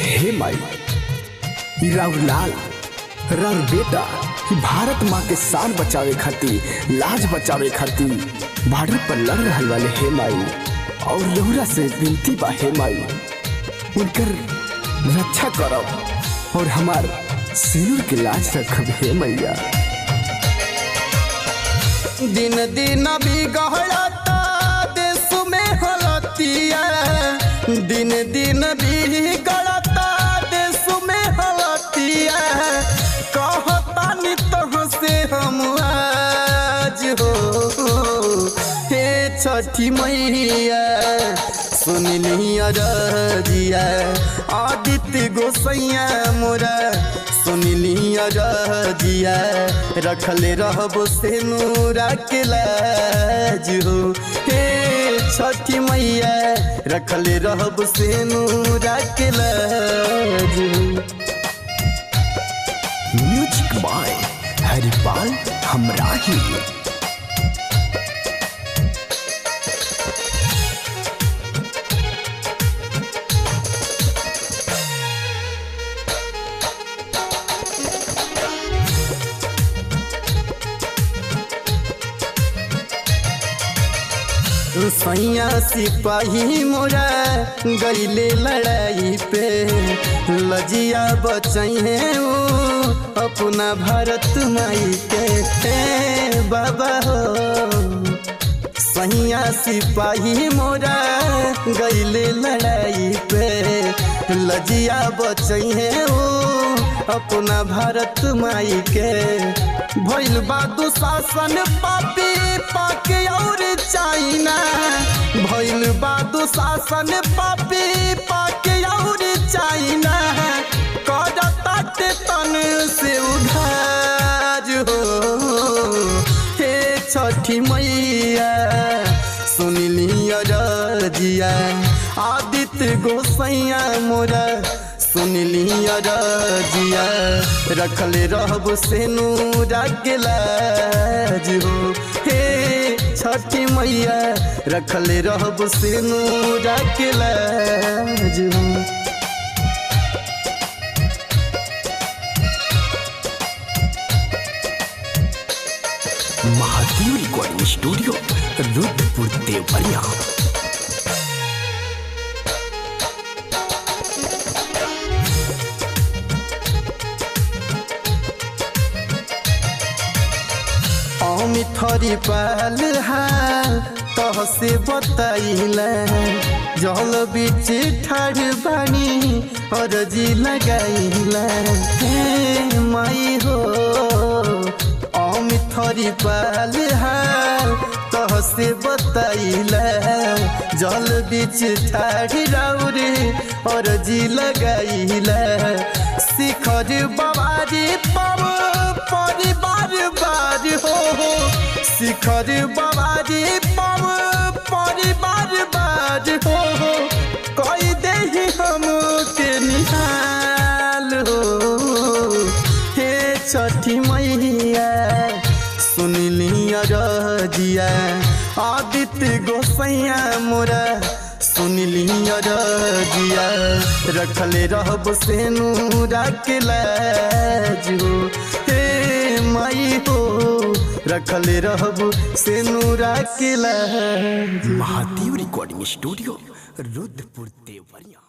हे माई, राउर लाल राउर बेटा भारत माँ के शान बचावे खातिर, लाज बचावे खातिर बॉर्डर पर लड़ रहल वाले हे माई। और रउरा से विनती बा हे माई, उनकर रक्षा करब और हमार सिर के लाज रखब हे मैया। दिन दिन बिगड़ता देश में हलतिया, दिन दिन बिगड़ता देश में हलतिया। कहतानी तो से हम आज हो, हे छठी मैया सुनली अरजिया। आदित्य गोसैया मोरा सुनली अरजिया, रखले रहबो से नूरा के लाज हो। हे छठी मैया रखले रहबो से नूरा के लाज हो। Music by Haripal Hamrahi. सैया सिपाही मोरा गईले लड़ाई पे, लजिया बचाई वो अपना भारत माई के। हे बाबा हो सैया सिपाही मोरा गईले लड़ाई पे, लजिया बचाई वो अपना भारत माई के। भइल बा दुशासन पापी पाके और चाइना, भइल बा दुशासन पापी पाके और चाइना। करता के तन से उधार हो, हे छठी मैया सुनली अरजिया। आदित्य गोसैया मोरा सुनली अरजिया, रखले रहबो से नूरा के लाज हो। हे छठी मैया रखले रहबो से नूरा के लाज हो। Mahadev recording studio Rudrapur Deoria. थरी पाल हाल तह से बताइला, जल बीच ठाड़ बानी अरजी लगाइला। हे माई हो थरी पाल हाल तह से बताइला, जल बीच ठाड़ राउरे अरजी लगाइला। शिखर बाबारी पाव परिवार बार हो, शिखर बाबारी पाव परिवार बार हो। कई दे हम के निहाल हो, हे छठी मैया सुनली अरजिया। आदित्य गोसैया मोरा सुनली अरजिया, रखले रहबो से नूरा के लाज हो। हे माई हो रखले रहबो से नूरा के लाज। Mahadev recording studio Rudrapur Deoria.